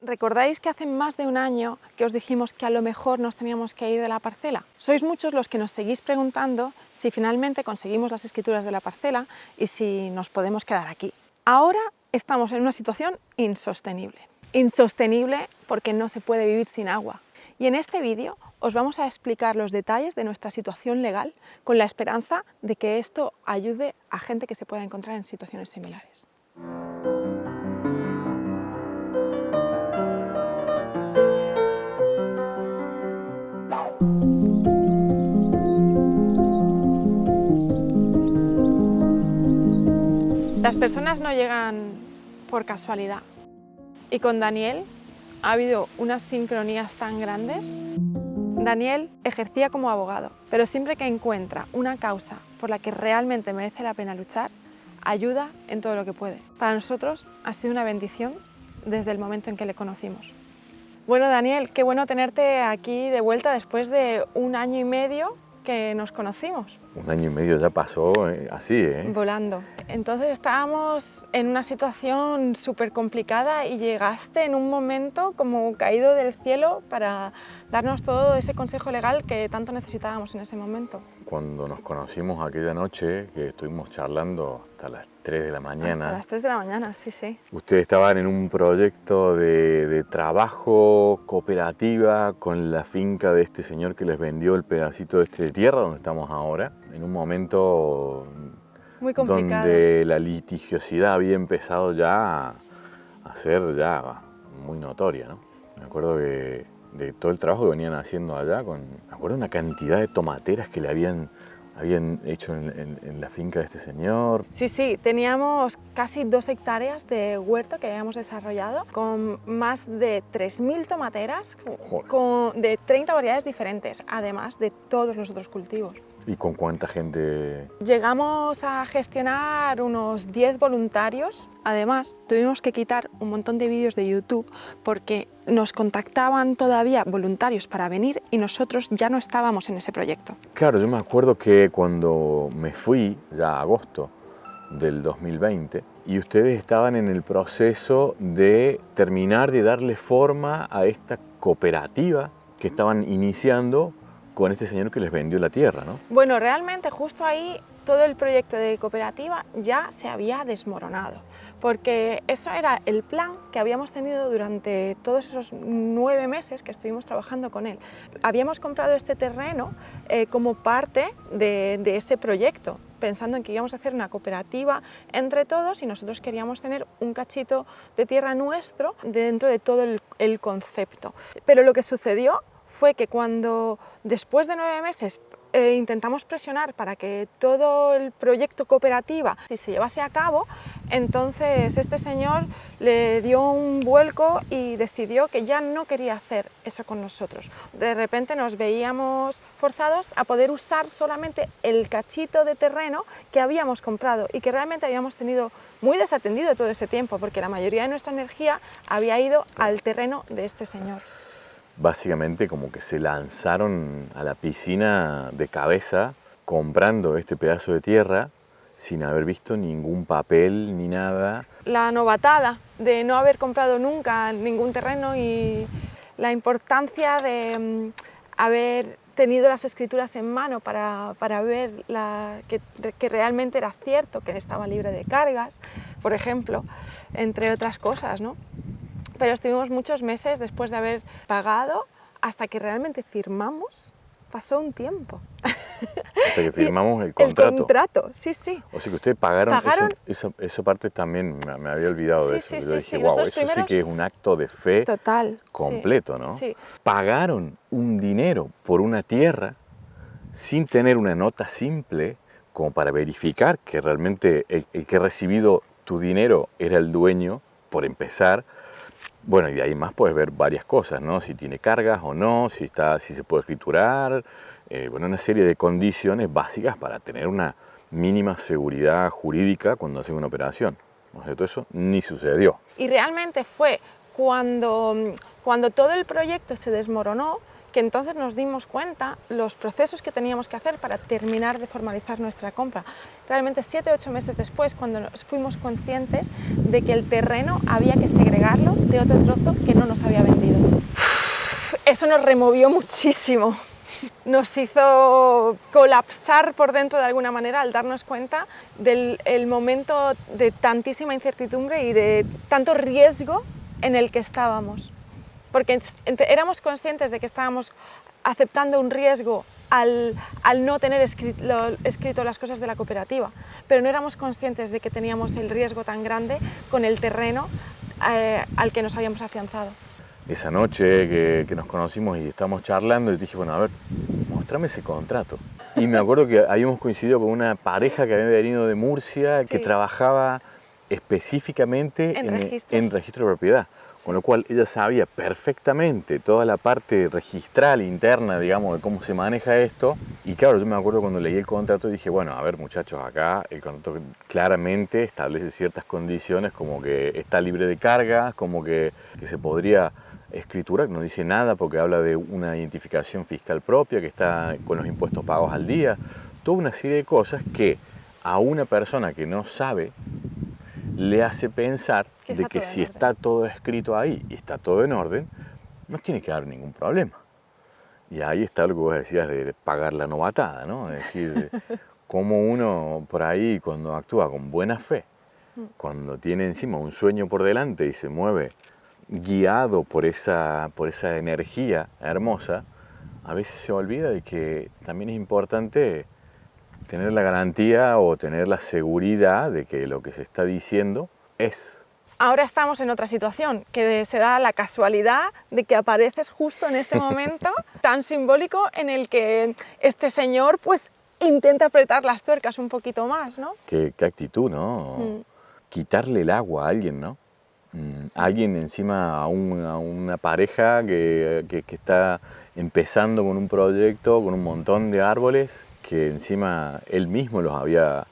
¿Recordáis que hace más de un año que os dijimos que a lo mejor nos teníamos que ir de la parcela? Sois muchos los que nos seguís preguntando si finalmente conseguimos las escrituras de la parcela y si nos podemos quedar aquí. Ahora estamos en una situación insostenible. Insostenible porque no se puede vivir sin agua. Y en este vídeo os vamos a explicar los detalles de nuestra situación legal con la esperanza de que esto ayude a gente que se pueda encontrar en situaciones similares. Las personas no llegan por casualidad y con Daniel ha habido unas sincronías tan grandes. Daniel ejercía como abogado, pero siempre que encuentra una causa por la que realmente merece la pena luchar, ayuda en todo lo que puede. Para nosotros ha sido una bendición desde el momento en que le conocimos. Bueno, Daniel, qué bueno tenerte aquí de vuelta después de un año y medio que nos conocimos. Un año y medio ya pasó así, ¿eh? Volando. Entonces estábamos en una situación súper complicada y llegaste en un momento como caído del cielo para darnos todo ese consejo legal que tanto necesitábamos en ese momento. Cuando nos conocimos aquella noche, que estuvimos charlando hasta las 3 de la mañana. Hasta las 3 de la mañana, sí, sí. Ustedes estaban en un proyecto de trabajo cooperativa con la finca de este señor que les vendió el pedacito de tierra donde estamos ahora, en un momento muy complicado, donde la litigiosidad había empezado ya a ser ya muy notoria, ¿no? Me acuerdo que de todo el trabajo que venían haciendo allá, me acuerdo una cantidad de tomateras que le habían hecho en la finca de este señor. Sí, sí, teníamos casi 2 hectáreas de huerto que habíamos desarrollado con más de 3.000 tomateras de 30 variedades diferentes, además de todos los otros cultivos. ¿Y con cuánta gente? Llegamos a gestionar unos 10 voluntarios. Además, tuvimos que quitar un montón de vídeos de YouTube porque nos contactaban todavía voluntarios para venir y nosotros ya no estábamos en ese proyecto. Claro, yo me acuerdo que cuando me fui, ya a agosto del 2020, y ustedes estaban en el proceso de terminar de darle forma a esta cooperativa que estaban iniciando con este señor que les vendió la tierra, ¿no? Bueno, realmente justo ahí todo el proyecto de cooperativa ya se había desmoronado, porque eso era el plan que habíamos tenido durante todos esos 9 meses que estuvimos trabajando con él. Habíamos comprado este terreno como parte de ese proyecto, pensando en que íbamos a hacer una cooperativa entre todos y nosotros queríamos tener un cachito de tierra nuestro dentro de todo el concepto. Pero lo que sucedió fue que cuando después de 9 meses intentamos presionar para que todo el proyecto cooperativa se llevase a cabo, entonces este señor le dio un vuelco y decidió que ya no quería hacer eso con nosotros. De repente nos veíamos forzados a poder usar solamente el cachito de terreno que habíamos comprado y que realmente habíamos tenido muy desatendido todo ese tiempo, porque la mayoría de nuestra energía había ido al terreno de este señor. Básicamente como que se lanzaron a la piscina de cabeza comprando este pedazo de tierra sin haber visto ningún papel ni nada. La novatada de no haber comprado nunca ningún terreno y la importancia de haber tenido las escrituras en mano para ver que realmente era cierto, que estaba libre de cargas, por ejemplo, entre otras cosas, ¿no? Pero estuvimos muchos meses después de haber pagado hasta que realmente firmamos. Pasó un tiempo. Hasta que firmamos el contrato. El contrato, sí, sí. O sea que ustedes pagaron esa parte también, me había olvidado de eso. Sí, Yo dije, wow, eso sí que es un acto de fe total, completo, ¿no? Sí. Pagaron un dinero por una tierra sin tener una nota simple como para verificar que realmente el que ha recibido tu dinero era el dueño, por empezar. Bueno, y de ahí más puedes ver varias cosas, ¿no? Si tiene cargas o no, si se puede escriturar, bueno, una serie de condiciones básicas para tener una mínima seguridad jurídica cuando hacen una operación. ¿No es cierto? Eso ni sucedió. Y realmente fue cuando todo el proyecto se desmoronó que entonces nos dimos cuenta los procesos que teníamos que hacer para terminar de formalizar nuestra compra. Realmente 7 o 8 meses después, cuando nos fuimos conscientes de que el terreno había que segregarlo de otro trozo que no nos había vendido. Eso nos removió muchísimo. Nos hizo colapsar por dentro de alguna manera al darnos cuenta del momento de tantísima incertidumbre y de tanto riesgo en el que estábamos. Porque éramos conscientes de que estábamos aceptando un riesgo al no tener escrito las cosas de la cooperativa, pero no éramos conscientes de que teníamos el riesgo tan grande con el terreno al que nos habíamos afianzado. Esa noche que nos conocimos y estábamos charlando, y dije, bueno, a ver, mostrame ese contrato. Y me acuerdo que habíamos coincidido con una pareja que había venido de Murcia, que trabajaba específicamente en registro de propiedad. Con lo cual ella sabía perfectamente toda la parte registral interna, digamos, de cómo se maneja esto. Y claro, yo me acuerdo cuando leí el contrato dije, bueno, a ver muchachos, acá el contrato claramente establece ciertas condiciones, como que está libre de cargas, como que se podría escriturar, no dice nada porque habla de una identificación fiscal propia, que está con los impuestos pagos al día, toda una serie de cosas que a una persona que no sabe le hace pensar de que si está todo escrito ahí y está todo en orden, no tiene que haber ningún problema. Y ahí está lo que vos decías de pagar la novatada, ¿no? Es decir, cómo uno por ahí cuando actúa con buena fe, cuando tiene encima un sueño por delante y se mueve guiado por esa energía hermosa, a veces se olvida de que también es importante tener la garantía o tener la seguridad de que lo que se está diciendo es. Ahora estamos en otra situación, que se da la casualidad de que apareces justo en este momento tan simbólico en el que este señor pues intenta apretar las tuercas un poquito más, ¿no? Qué actitud, ¿no? Quitarle el agua a alguien, ¿no? Alguien encima a una pareja que está empezando con un proyecto, con un montón de árboles, que encima él mismo los había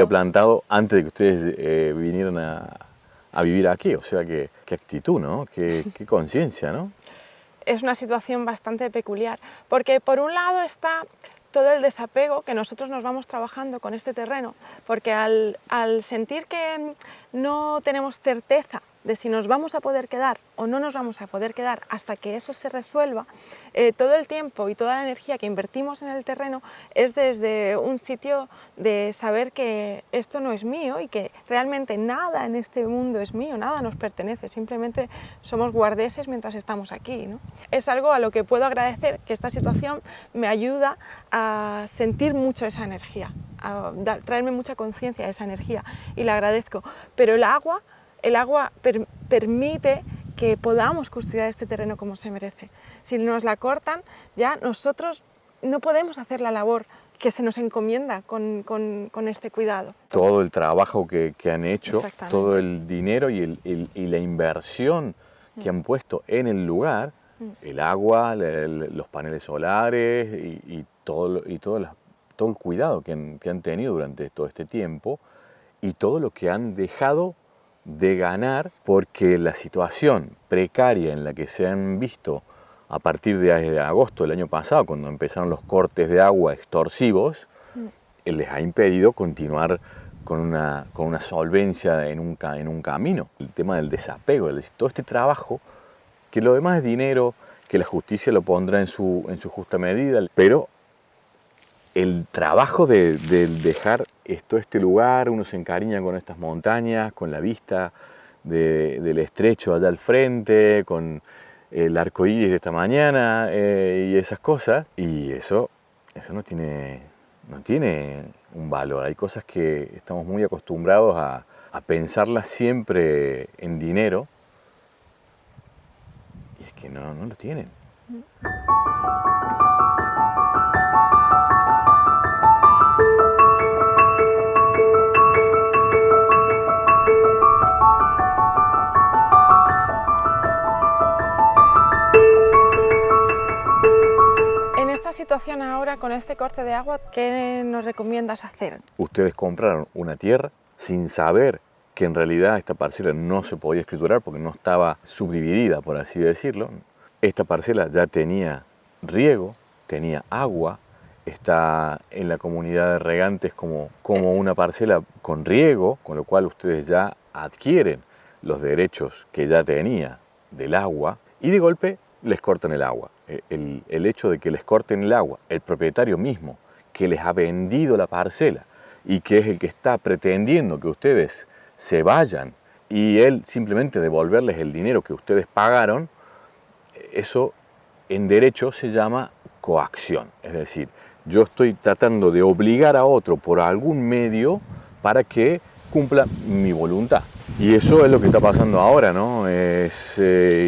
plantado antes de que ustedes vinieran a vivir aquí. O sea, qué actitud, ¿no? Qué conciencia, ¿no? Es una situación bastante peculiar, porque por un lado está todo el desapego que nosotros nos vamos trabajando con este terreno, porque al sentir que no tenemos certeza de si nos vamos a poder quedar o no nos vamos a poder quedar hasta que eso se resuelva, todo el tiempo y toda la energía que invertimos en el terreno es desde un sitio de saber que esto no es mío y que realmente nada en este mundo es mío, nada nos pertenece, simplemente somos guardeses mientras estamos aquí, ¿no? Es algo a lo que puedo agradecer, que esta situación me ayuda a sentir mucho esa energía, a traerme mucha conciencia de esa energía y la agradezco, pero el agua permite que podamos custodiar este terreno como se merece. Si nos la cortan, ya nosotros no podemos hacer la labor que se nos encomienda con este cuidado. Todo el trabajo que han hecho, todo el dinero y la inversión que han puesto en el lugar, el agua, los paneles solares y todo el cuidado que han tenido durante todo este tiempo y todo lo que han dejado de ganar, porque la situación precaria en la que se han visto a partir de agosto del año pasado, cuando empezaron los cortes de agua extorsivos, les ha impedido continuar con una solvencia en un camino. El tema del desapego, todo este trabajo, que lo demás es dinero, que la justicia lo pondrá en su justa medida, pero el trabajo de dejar este lugar, uno se encariña con estas montañas, con la vista del estrecho allá al frente, con el arco iris de esta mañana y esas cosas, y eso no tiene un valor. Hay cosas que estamos muy acostumbrados a pensarlas siempre en dinero, y es que no lo tienen. Situación ahora con este corte de agua, ¿qué nos recomiendas hacer? Ustedes compraron una tierra sin saber que en realidad esta parcela no se podía escriturar porque no estaba subdividida, por así decirlo. esta parcela ya tenía riego, tenía agua, está en la comunidad de regantes como una parcela con riego, con lo cual ustedes ya adquieren los derechos que ya tenía del agua y de golpe les cortan el agua. El hecho de que les corten el agua, el propietario mismo que les ha vendido la parcela y que es el que está pretendiendo que ustedes se vayan y él simplemente devolverles el dinero que ustedes pagaron, eso en derecho se llama coacción. Es decir, yo estoy tratando de obligar a otro por algún medio para que cumpla mi voluntad. Y eso es lo que está pasando ahora, ¿no? Es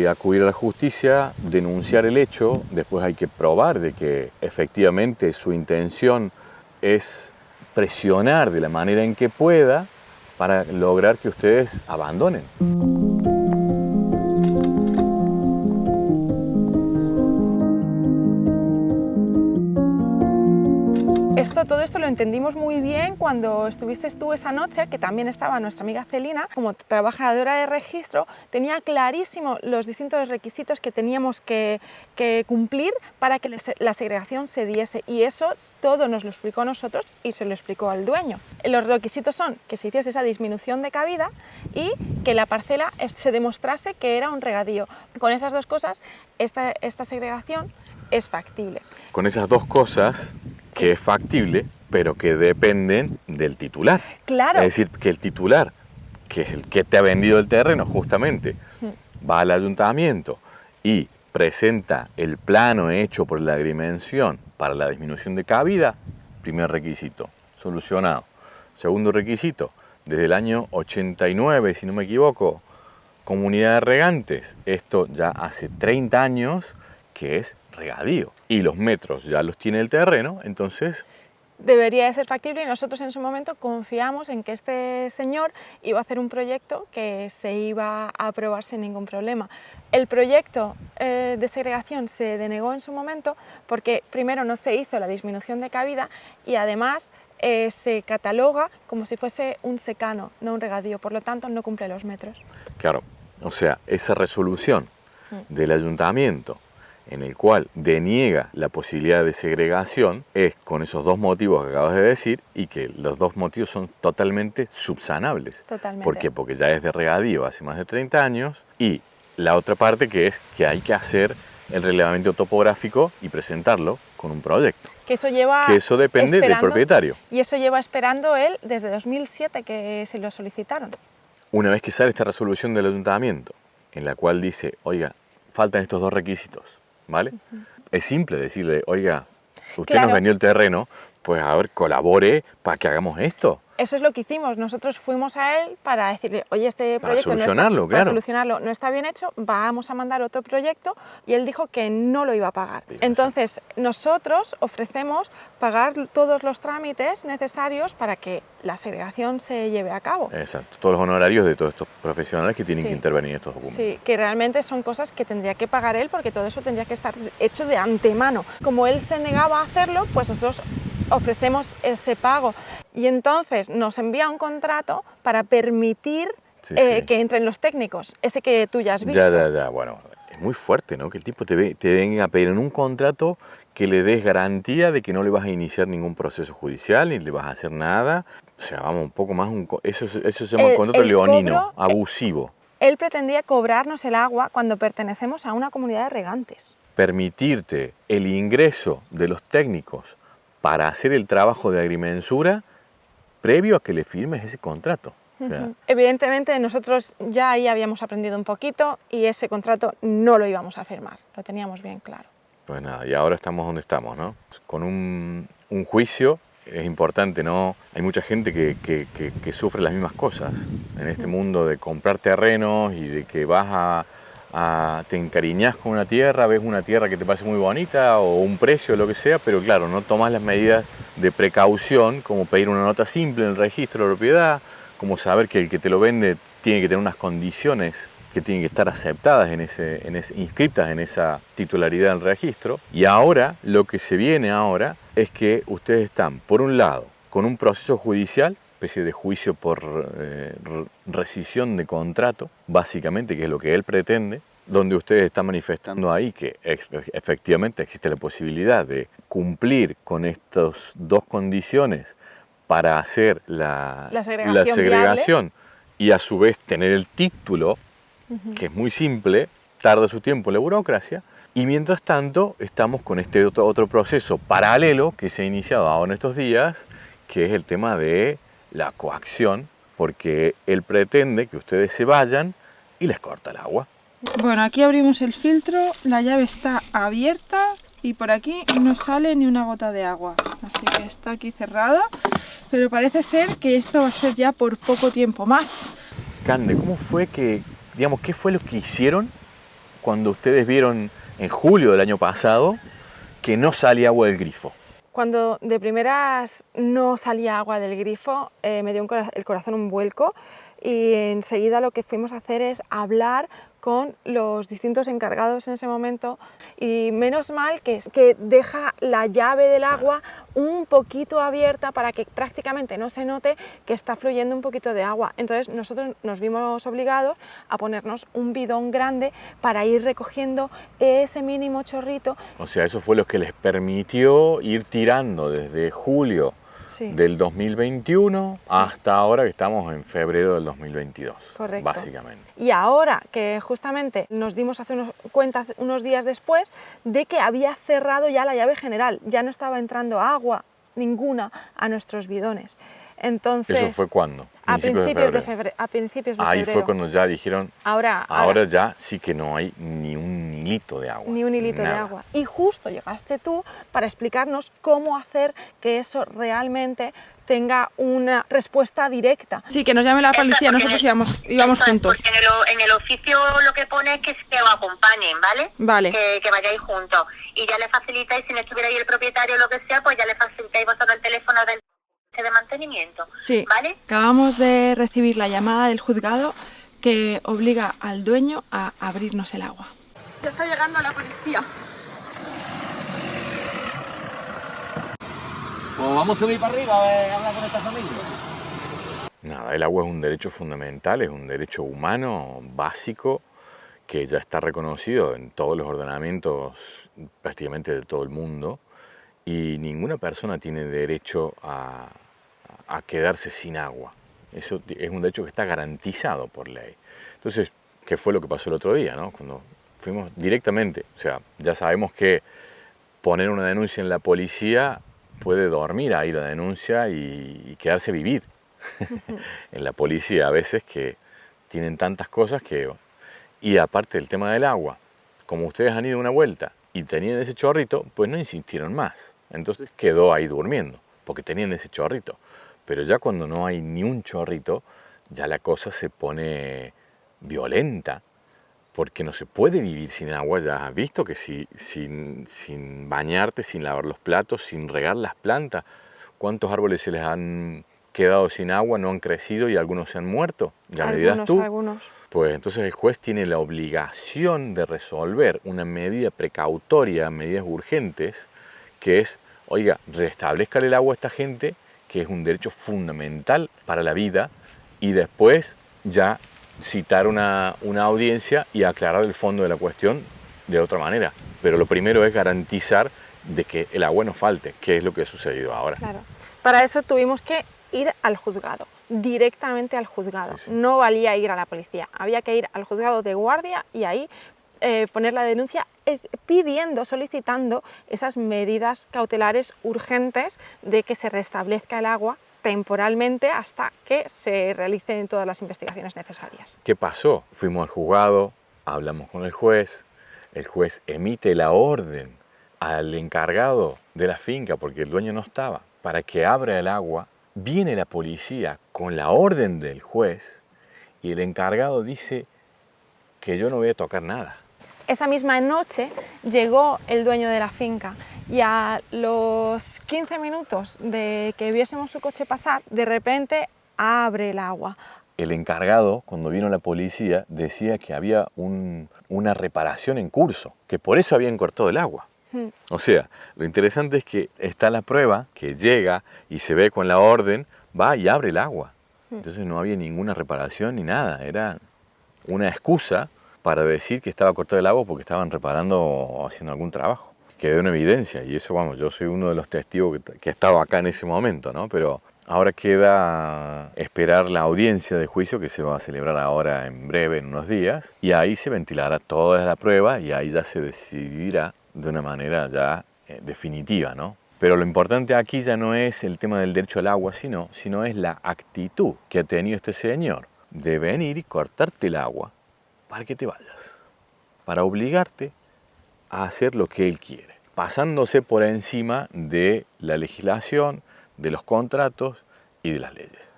acudir a la justicia, denunciar el hecho, después hay que probar de que efectivamente su intención es presionar de la manera en que pueda para lograr que ustedes abandonen. Todo esto lo entendimos muy bien cuando estuviste tú esa noche, que también estaba nuestra amiga Celina, como trabajadora de registro, tenía clarísimo los distintos requisitos que teníamos que cumplir para que la segregación se diese, y eso todo nos lo explicó a nosotros y se lo explicó al dueño. Los requisitos son que se hiciese esa disminución de cabida y que la parcela se demostrase que era un regadío. Con esas dos cosas, esta segregación es factible. Con esas dos cosas, que es factible, pero que dependen del titular. Claro. Es decir, que el titular, que es el que te ha vendido el terreno justamente, va al ayuntamiento y presenta el plano hecho por la agrimención para la disminución de cabida, primer requisito, solucionado. Segundo requisito, desde el año 89, si no me equivoco, comunidad de regantes, esto ya hace 30 años que es regadío y los metros ya los tiene el terreno, entonces debería de ser factible, y nosotros en su momento confiamos en que este señor iba a hacer un proyecto que se iba a aprobar sin ningún problema. El proyecto de segregación se denegó en su momento porque primero no se hizo la disminución de cabida y además se cataloga como si fuese un secano, no un regadío, por lo tanto no cumple los metros. Claro, o sea, esa resolución del ayuntamiento en el cual deniega la posibilidad de segregación es con esos dos motivos que acabas de decir, y que los dos motivos son totalmente subsanables. Totalmente. ¿Por qué? Porque ya es de regadío hace más de 30 años, y la otra parte que es que hay que hacer el relevamiento topográfico y presentarlo con un proyecto. Que eso depende del propietario. Y eso lleva esperando él desde 2007 que se lo solicitaron. Una vez que sale esta resolución del ayuntamiento, en la cual dice, oiga, faltan estos dos requisitos, ¿vale? Es simple decirle, oiga, usted nos vendió el terreno, pues a ver, colabore para que hagamos esto. Eso es lo que hicimos. Nosotros fuimos a él para decirle, oye, este proyecto para solucionarlo no está bien hecho, vamos a mandar otro proyecto, y él dijo que no lo iba a pagar. Sí, entonces, nosotros ofrecemos pagar todos los trámites necesarios para que la segregación se lleve a cabo. Exacto, todos los honorarios de todos estos profesionales que tienen que intervenir en estos documentos. Sí, que realmente son cosas que tendría que pagar él, porque todo eso tendría que estar hecho de antemano. Como él se negaba a hacerlo, pues nosotros ofrecemos ese pago, y entonces nos envía un contrato para permitir que entren los técnicos, ese que tú ya has visto. Ya, bueno, es muy fuerte, ¿no? Que el tipo te venga a pedir en un contrato que le des garantía de que no le vas a iniciar ningún proceso judicial ni le vas a hacer nada. O sea, vamos, un poco más, eso se llama un contrato leonino, abusivo. Él pretendía cobrarnos el agua cuando pertenecemos a una comunidad de regantes. Permitirte el ingreso de los técnicos para hacer el trabajo de agrimensura previo a que le firmes ese contrato. O sea, evidentemente nosotros ya ahí habíamos aprendido un poquito y ese contrato no lo íbamos a firmar, lo teníamos bien claro. Pues nada, y ahora estamos donde estamos, ¿no? Con un juicio es importante, ¿no? Hay mucha gente que sufre las mismas cosas en este mundo de comprar terrenos y de que vas te encariñas con una tierra, ves una tierra que te parece muy bonita o un precio o lo que sea, pero claro, no tomas las medidas de precaución, como pedir una nota simple en el registro de propiedad, como saber que el que te lo vende tiene que tener unas condiciones que tienen que estar aceptadas inscriptas en esa titularidad del registro. Y ahora, lo que se viene ahora es que ustedes están, por un lado, con un proceso judicial, especie de juicio por rescisión de contrato, básicamente, que es lo que él pretende, donde ustedes están manifestando ahí que efectivamente existe la posibilidad de cumplir con estas dos condiciones para hacer la segregación y a su vez tener el título, que es muy simple, tarda su tiempo en la burocracia, y mientras tanto estamos con este otro proceso paralelo que se ha iniciado ahora en estos días, que es el tema de la coacción, porque él pretende que ustedes se vayan y les corta el agua. Bueno, aquí abrimos el filtro, la llave está abierta y por aquí no sale ni una gota de agua, así que está aquí cerrada, pero parece ser que esto va a ser ya por poco tiempo más. Cande, ¿cómo fue que, digamos, qué fue lo que hicieron cuando ustedes vieron en julio del año pasado que no salía agua del grifo? Cuando de primeras no salía agua del grifo, me dio el corazón un vuelco y enseguida lo que fuimos a hacer es hablar con los distintos encargados en ese momento, y menos mal que deja la llave del agua un poquito abierta para que prácticamente no se note que está fluyendo un poquito de agua. Entonces nosotros nos vimos obligados a ponernos un bidón grande para ir recogiendo ese mínimo chorrito. O sea, eso fue lo que les permitió ir tirando desde julio del 2021 hasta ahora que estamos en febrero del 2022. Correcto. Básicamente. Y ahora que justamente nos dimos cuenta unos días después de que había cerrado ya la llave general, ya no estaba entrando agua ninguna a nuestros bidones. Entonces, ¿eso fue cuándo? A principios de febrero. Ahí fue cuando ya dijeron, ahora ya sí que no hay ni un hilito de agua. Ni un hilito de agua. Y justo llegaste tú para explicarnos cómo hacer que eso realmente tenga una respuesta directa. Sí, que nos llame la policía, nosotros íbamos juntos. Porque en el oficio lo que pone es que os acompañen, ¿vale? Vale. Que vayáis juntos. Y ya le facilitáis, si no estuviera ahí el propietario o lo que sea, pues ya le facilitáis vosotros el teléfono del de mantenimiento. Sí, ¿vale? Acabamos de recibir la llamada del juzgado que obliga al dueño a abrirnos el agua. Ya está llegando la policía. Pues vamos a subir para arriba a hablar con esta familia. Nada, el agua es un derecho fundamental, es un derecho humano básico que ya está reconocido en todos los ordenamientos prácticamente de todo el mundo, y ninguna persona tiene derecho a quedarse sin agua. Eso es un derecho que está garantizado por ley. Entonces, ¿qué fue lo que pasó el otro día, ¿no? Cuando fuimos directamente, o sea, ya sabemos que poner una denuncia en la policía puede dormir ahí la denuncia y quedarse vivir. En la policía a veces que tienen tantas cosas que... Y aparte el tema del agua, como ustedes han ido una vuelta y tenían ese chorrito, pues no insistieron más. Entonces quedó ahí durmiendo, porque tenían ese chorrito. Pero ya cuando no hay ni un chorrito, ya la cosa se pone violenta, porque no se puede vivir sin agua. Ya has visto que sin bañarte, sin lavar los platos, sin regar las plantas, ¿cuántos árboles se les han quedado sin agua, no han crecido y algunos se han muerto? Ya me dirás tú. Algunos. Pues entonces el juez tiene la obligación de resolver una medida precautoria, medidas urgentes, que es, oiga, restablezca el agua a esta gente, que es un derecho fundamental para la vida, y después ya citar una audiencia y aclarar el fondo de la cuestión de otra manera. Pero lo primero es garantizar de que el agua no falte, que es lo que ha sucedido ahora. Claro. Para eso tuvimos que ir al juzgado, directamente al juzgado. Sí. No valía ir a la policía, había que ir al juzgado de guardia y ahí poner la denuncia solicitando esas medidas cautelares urgentes de que se restablezca el agua temporalmente hasta que se realicen todas las investigaciones necesarias. ¿Qué pasó? Fuimos al juzgado, hablamos con el juez emite la orden al encargado de la finca, porque el dueño no estaba, para que abra el agua. Viene la policía con la orden del juez y el encargado dice que yo no voy a tocar nada. Esa misma noche llegó el dueño de la finca y a los 15 minutos de que viésemos su coche pasar, de repente abre el agua. El encargado, cuando vino la policía, decía que había una reparación en curso, que por eso habían cortado el agua. O sea, lo interesante es que está la prueba, que llega y se ve con la orden, va y abre el agua. Entonces no había ninguna reparación ni nada, era una excusa para decir que estaba cortado el agua porque estaban reparando o haciendo algún trabajo. Quedó en evidencia y eso, vamos, yo soy uno de los testigos que estaba acá en ese momento, ¿no? Pero ahora queda esperar la audiencia de juicio que se va a celebrar ahora en breve, en unos días, y ahí se ventilará toda la prueba y ahí ya se decidirá de una manera ya definitiva, ¿no? Pero lo importante aquí ya no es el tema del derecho al agua, sino es la actitud que ha tenido este señor de venir y cortarte el agua para que te vayas, para obligarte a hacer lo que él quiere, pasándose por encima de la legislación, de los contratos y de las leyes.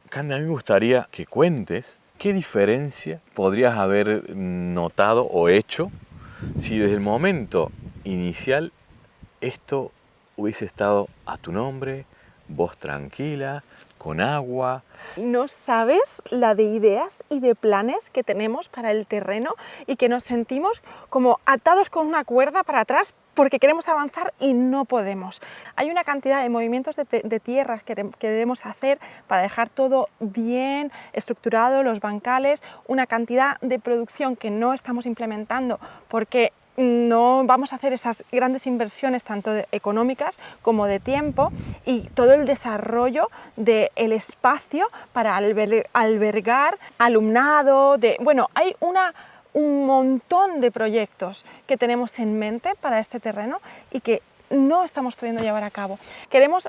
Candy, a mí me gustaría que cuentes qué diferencia podrías haber notado o hecho si desde el momento inicial esto hubiese estado a tu nombre, vos tranquila, con agua. No sabes la de ideas y de planes que tenemos para el terreno y que nos sentimos como atados con una cuerda para atrás porque queremos avanzar y no podemos. Hay una cantidad de movimientos de tierras que queremos hacer para dejar todo bien estructurado, los bancales, una cantidad de producción que no estamos implementando porque no vamos a hacer esas grandes inversiones tanto económicas como de tiempo, y todo el desarrollo del espacio para albergar alumnado, bueno, hay un montón de proyectos que tenemos en mente para este terreno y que no estamos pudiendo llevar a cabo. Queremos,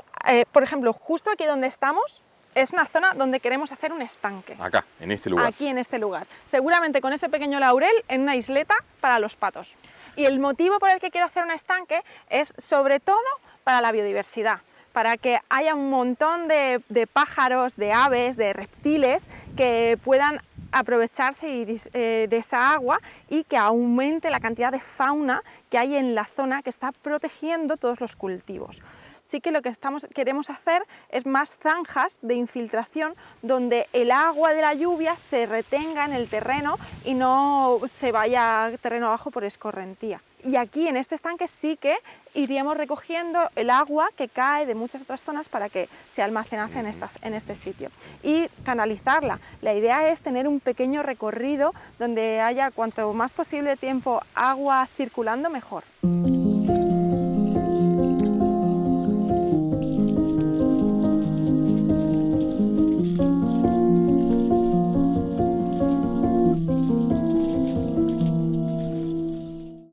por ejemplo, justo aquí donde estamos, es una zona donde queremos hacer un estanque. Acá, en este lugar. Aquí en este lugar. Seguramente con ese pequeño laurel en una isleta para los patos. Y el motivo por el que quiero hacer un estanque es sobre todo para la biodiversidad, para que haya un montón de pájaros, de aves, de reptiles que puedan aprovecharse de esa agua y que aumente la cantidad de fauna que hay en la zona que está protegiendo todos los cultivos. Sí que lo que queremos hacer es más zanjas de infiltración donde el agua de la lluvia se retenga en el terreno y no se vaya terreno abajo por escorrentía. Y aquí en este estanque sí que iríamos recogiendo el agua que cae de muchas otras zonas para que se almacenase en este sitio y canalizarla. La idea es tener un pequeño recorrido donde haya cuanto más posible tiempo agua circulando, mejor.